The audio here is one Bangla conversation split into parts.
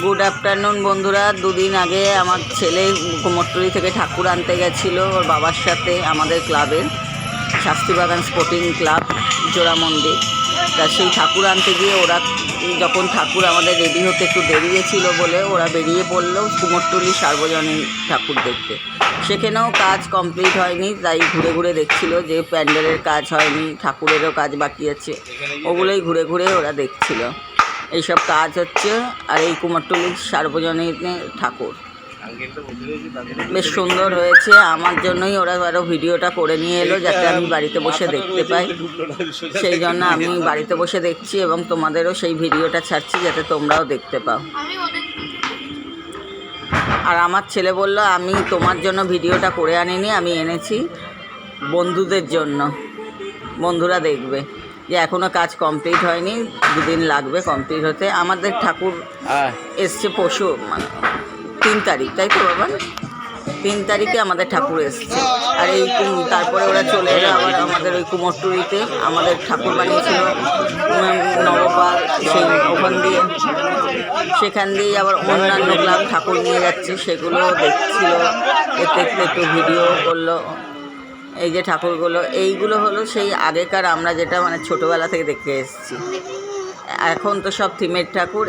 গুড আফটারনুন বন্ধুরা। দুদিন আগে আমার ছেলে কুমোরটুলি থেকে ঠাকুর আনতে গেছিলো ওর বাবার সাথে, আমাদের ক্লাবের শাস্তিবাগান স্পোর্টিং ক্লাব জোড়ামন্দির। তা সেই ঠাকুর আনতে গিয়ে ওরা যখন ঠাকুর আমাদের রেডি হতে একটু দেরিয়েছিল বলে ওরা বেরিয়ে পড়লো কুমোরটুলি সার্বজনীন ঠাকুর দেখতে। সেখানেও কাজ কমপ্লিট হয়নি, তাই ঘুরে ঘুরে দেখছিল যে প্যান্ডেলের কাজ হয়নি, ঠাকুরেরও কাজ বাকি আছে, ওগুলোই ঘুরে ঘুরে ওরা দেখছিল। এইসব কাজ হচ্ছে। আর এই কুমোরটুলির সার্বজনীন ঠাকুর বেশ সুন্দর হয়েছে। আমার জন্যই ওরা আরও ভিডিওটা করে নিয়ে এলো যাতে আমি বাড়িতে বসে দেখতে পাই, সেই জন্য আমি বাড়িতে বসে দেখছি এবং তোমাদেরও সেই ভিডিওটা ছাড়ছি যাতে তোমরাও দেখতে পাও। আর আমার ছেলে বলল আমি তোমার জন্য ভিডিওটা করে আনিনি, আমি এনেছি বন্ধুদের জন্য, বন্ধুরা দেখবে। যে এখনও কাজ কমপ্লিট হয়নি, দুদিন লাগবে কমপ্লিট হতে। আমাদের ঠাকুর এসছে পরশু, মানে 3 তারিখ, তাই তো বাবা? 3 তারিখে আমাদের ঠাকুর এসছে। আর এই তারপরে ওরা চলে এলো আবার আমাদের ওই কুমোরটুলিতে। আমাদের ঠাকুর বানিয়েছিল নবপাল, সেই ওখান দিয়ে সেখান দিয়েই আবার অন্যান্য ক্লাব ঠাকুর নিয়ে যাচ্ছে, সেগুলো দেখছিল, দেখতে একটু ভিডিও করলো। এই যে ঠাকুরগুলো, এইগুলো হলো সেই আগেকার আমরা যেটা মানে ছোটোবেলা থেকে দেখে এসেছি। এখন তো সব থিমের ঠাকুর,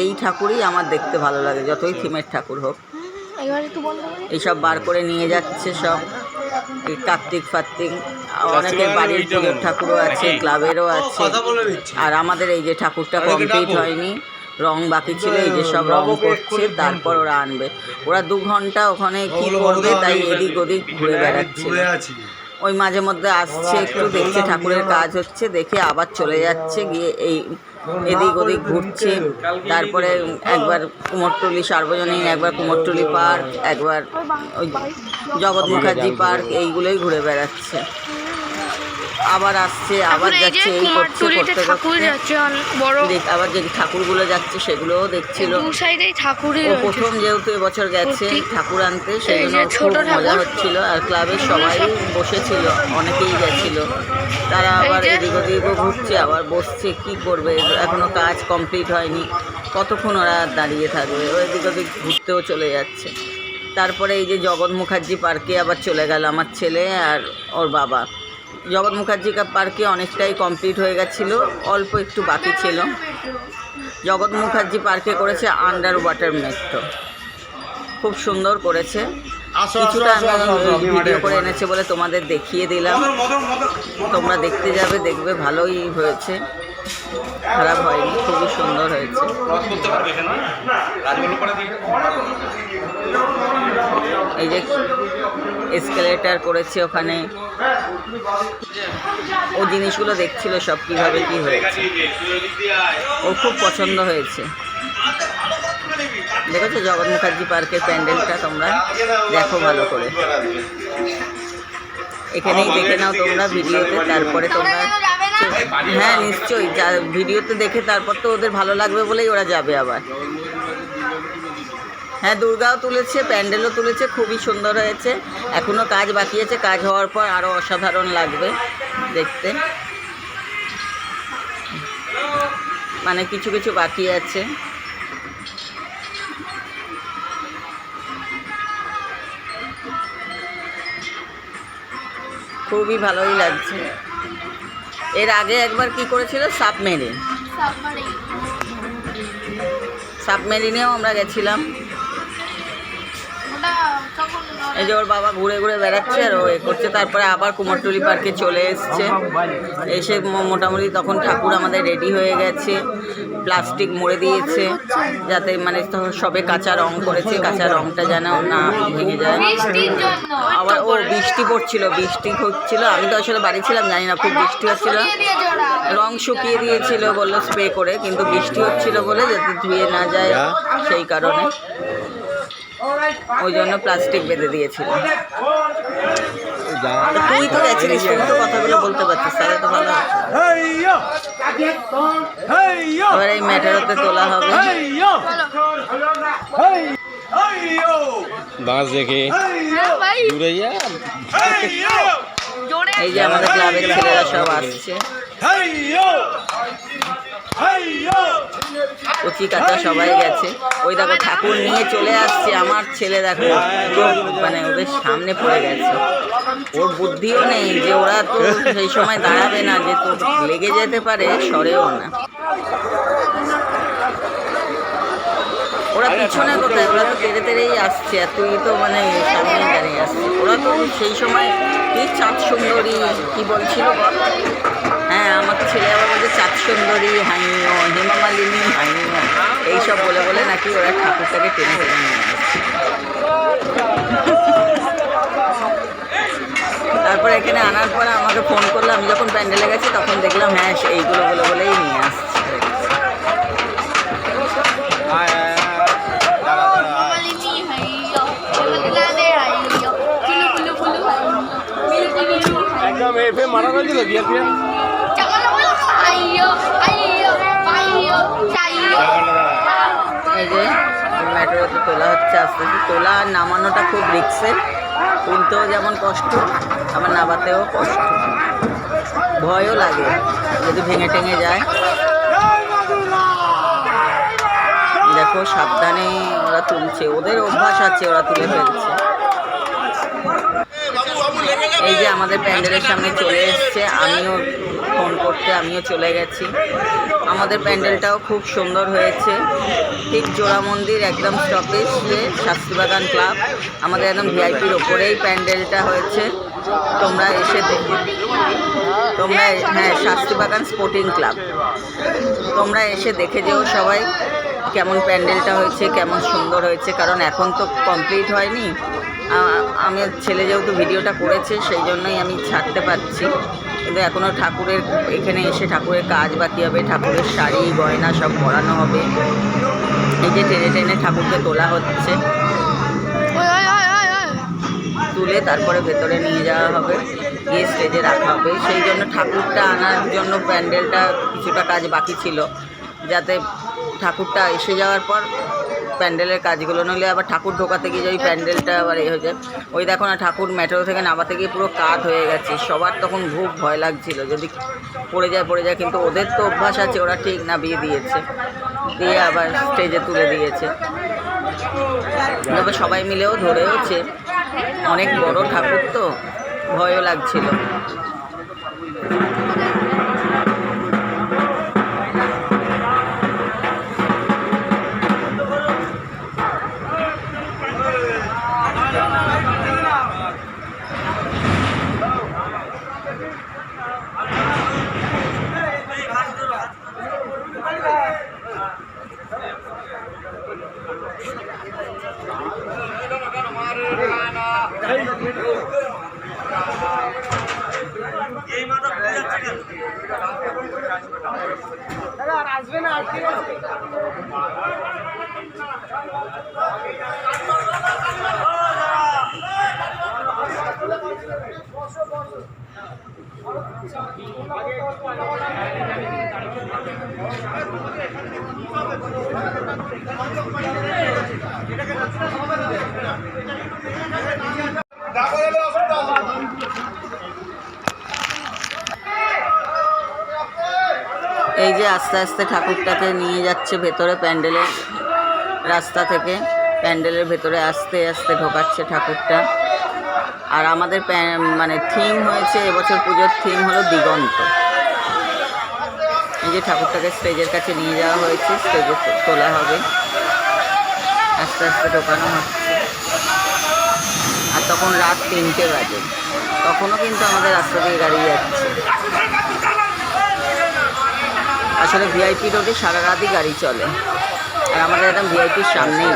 এই ঠাকুরই আমার দেখতে ভালো লাগে, যতই থিমের ঠাকুর হোক। এইসব বার করে নিয়ে যাচ্ছে সব, এই কার্তিক ফার্তিক, অনেকের বাড়ির পুজোর ঠাকুরও আছে, ক্লাবেরও আছে। আর আমাদের এই যে ঠাকুরটা কমপ্লিট হয়নি, রং বাকি ছিল, এই যে সব রং করছে, তারপর ওরা আনবে। ওরা 2 ঘন্টা ওখানে কী করবে তাই এদিক ওদিক ঘুরে বেড়াচ্ছে। ওই মাঝে মধ্যে আসছে, একটু দেখছে ঠাকুরের কাজ হচ্ছে, দেখে আবার চলে যাচ্ছে, গিয়ে এই এদিক ওদিক ঘুরছে। তারপরে একবার কুমোরটুলি সার্বজনীন, একবার কুমোরটুলি পার্ক, একবার ওই জগৎ মুখার্জি পার্ক, এইগুলোই ঘুরে বেড়াচ্ছে। আবার আসছে, আবার যাচ্ছে, এই করছে, করতে করতে আবার যে ঠাকুরগুলো যাচ্ছে সেগুলোও দেখছিল। ও প্রথম যেহেতু এবছর গেছে ঠাকুর আনতে, সেই জন্য খুব মজা হচ্ছিল। আর ক্লাবের সবাই বসেছিল, অনেকেই গেছিল, তারা আবার এদিক ওদিকও ঘুরছে, আবার বসছে। কি করবে, এখনও কাজ কমপ্লিট হয়নি, কতক্ষণ ওরা দাঁড়িয়ে থাকবে, ও এদিক ওদিক ঘুরতেও চলে যাচ্ছে। তারপরে এই যে জগৎ মুখার্জি পার্কে আবার চলে গেল আমার ছেলে আর ওর বাবা। জগৎ মুখার্জি পার্কে অনেকটাই কমপ্লিট হয়ে গেছিলো, অল্প একটু বাকি ছিল। জগৎ মুখার্জি পার্কে করেছে আন্ডার ওয়াটার মেট্রো, খুব সুন্দর করেছে। কিছুটা আমি ভিডিও করে এনেছে বলে তোমাদের দেখিয়ে দিলাম, তোমরা দেখতে যাবে, দেখবে ভালোই হয়েছে, খারাপ হয়নি, খুবই সুন্দর হয়েছে। এই যে এসকেলেটার করেছে ওখানে, ও জিনিসগুলো দেখছিল সব কীভাবে কী হয়েছে, ওর খুব পছন্দ হয়েছে। দেখেছো জগৎ মুখার্জি পার্কের প্যান্ডেলটা, তোমরা দেখো ভালো করে, এখানেই দেখে নাও তোমরা ভিডিওতে, তারপরে তোমরা হ্যাঁ নিশ্চয়ই যা ভিডিওতে দেখে তারপর তো ওদের ভালো লাগবে বলেই ওরা যাবে আবার। হ্যাঁ দুর্গাও তুলেছে, প্যান্ডেলও তুলেছে, খুবই সুন্দর হয়েছে। এখনও কাজ বাকি আছে, কাজ হওয়ার পর আরও অসাধারণ লাগবে দেখতে, মানে কিছু কিছু বাকি আছে। খুবই ভালোই লাগছে। এর আগে একবার কি করেছিল, সাবমেরিনেও আমরা গেছিলাম। এই যে ওর বাবা ঘুরে ঘুরে বেড়াচ্ছে আর ও এ করছে। তারপরে আবার কুমোরটুলি পার্কে চলে এসছে, এসে মোটামুটি তখন ঠাকুর আমাদের রেডি হয়ে গেছে, প্লাস্টিক মুড়ে দিয়েছে যাতে মানে সবে কাঁচা রং করেছে, কাঁচা রংটা যেন না ভেঙে যায়। আবার ও বৃষ্টি পড়ছিল, বৃষ্টি হচ্ছিল, আমি তো আসলে বাড়ি ছিলাম, জানি না, খুব বৃষ্টি হচ্ছিল। রং শুকিয়ে দিয়েছিল বললো স্প্রে করে, কিন্তু বৃষ্টি হচ্ছিল বলে যাতে ধুয়ে না যায় সেই কারণে ওই জন্য প্লাস্টিক বেঁধে দিয়েছিল। তুই তো গেছিলিস, তুই তো কথাগুলো বলতে পারছিস, তাহলে তো ভালো। এবার এই ম্যাটারতে তোলা হবে, বাস দেখে এই যে আমাদের ক্লাবের ছেলেরা সব আসছে। কচি কাঁচা সবাই গেছে। ওই দেখো ঠাকুর নিয়ে চলে আসছে, আমার ছেলে দেখো মানে ওদের সামনে পড়ে গেছে। ওর বুদ্ধিও নেই যে ওরা তো সেই সময় দাঁড়াবে না, যে তো লেগে যেতে পারে, সরেও না। ওরা পিছনে কোথায়, ওরা তো তেড়ে তেড়েই আসছে, এতই তো মানে সামনে দাঁড়িয়ে আসছে। ওরা তো সেই সময় কি চাঁদ সুন্দরী কি বলছিল, হ্যাঁ আমার ছেলে আবার বলছে চাঁদ সুন্দরী হাইও, হেমা মালিনী হাইও, এইসব বলে বলে নাকি ওরা ঠাকুরটাকে টেনে টেনে নিয়ে আসছে। তারপর এখানে আনার পর আমাকে ফোন করলো, আমি যখন প্যান্ডেলে গেছি তখন দেখলাম হ্যাঁ এইগুলো বলে বলেই নিয়ে আসছে। মারা গেছিল এই যে মেট্রোতে তোলা হচ্ছে, আস্তে আস্তে তোলা আর নামানোটা খুব রিক্সের, তুলতেও যেমন কষ্ট আবার নামাতেও কষ্ট, ভয়ও লাগে যদি ভেঙে টেঙে যায়। দেখো সাবধানে ওরা তুলছে, ওদের অভ্যাস আছে, ওরা তুলে ফেলছে। এই যে আমাদের প্যান্ডেলের সামনে চলে এসছে, আমিও ফোন করতে আমিও চলে গেছি। আমাদের প্যান্ডেলটাও খুব সুন্দর হয়েছে, ঠিক জোড়া মন্দির একদম স্টপেজে শাস্ত্রীবাগান ক্লাব, আমাদের একদম ভিআইপির ওপরেই প্যান্ডেলটা হয়েছে। তোমরা এসে তোমরা হ্যাঁ শাস্ত্রীবাগান স্পোর্টিং ক্লাব, তোমরা এসে দেখে যেও সবাই কেমন প্যান্ডেলটা হয়েছে, কেমন সুন্দর হয়েছে। কারণ এখন তো কমপ্লিট হয়নি, আমার ছেলে যেহেতু ভিডিওটা করেছে সেই জন্যই আমি ছাড়তে পারছি, কিন্তু এখনও ঠাকুরের এখানে এসে ঠাকুরের কাজ বাকি হবে, ঠাকুরের শাড়ি গয়না সব পরানো হবে। এই যে টেনে টেনে ঠাকুরকে তোলা হচ্ছে, তুলে তারপরে ভেতরে নিয়ে যাওয়া হবে, গিয়ে স্টেজে রাখা হবে। সেই জন্য ঠাকুরটা আনার জন্য প্যান্ডেলটা কিছুটা কাজ বাকি ছিল, যাতে ঠাকুরটা এসে যাওয়ার পর প্যান্ডেলের কাজগুলো, নইলে আবার ঠাকুর ঢোকাতে গিয়ে ওই প্যান্ডেলটা আবার হয়ে যায়। ওই দেখো না ঠাকুর মেট্রো থেকে নামাতে গিয়ে পুরো কাত হয়ে গেছে, সবার তখন খুব ভয় লাগছিল যদি পড়ে যায়, কিন্তু ওদের তো অভ্যাস আছে, ওরা ঠিক নামিয়ে দিয়েছে, দিয়ে আবার স্টেজে তুলে দিয়েছে। তবে সবাই মিলেও ধরেওছে, অনেক বড় ঠাকুর তো ভয়ও লাগছিল। আসবে না এই যে আস্তে আস্তে ঠাকুরটাকে নিয়ে যাচ্ছে ভেতরে, প্যান্ডেলের রাস্তা থেকে প্যান্ডেলের ভেতরে আস্তে আস্তে ঢোকাচ্ছে ঠাকুরটা। আর আমাদের মানে থিম হয়েছে এবছর, পুজোর থিম হলো দিগন্ত। এই যে ঠাকুরটাকে স্টেজের কাছে নিয়ে যাওয়া হয়েছে, স্টেজে তোলা হবে, আস্তে আস্তে ঢোকানো হচ্ছে। আর তখন রাত 3টে বাজে, তখনও কিন্তু আমাদের রাস্তা দিয়ে গাড়ি যাচ্ছে। আসলে ভিআইপি রোডে সারা রাতই গাড়ি চলে, আর আমাদের একদম ভিআইপির সামনেই।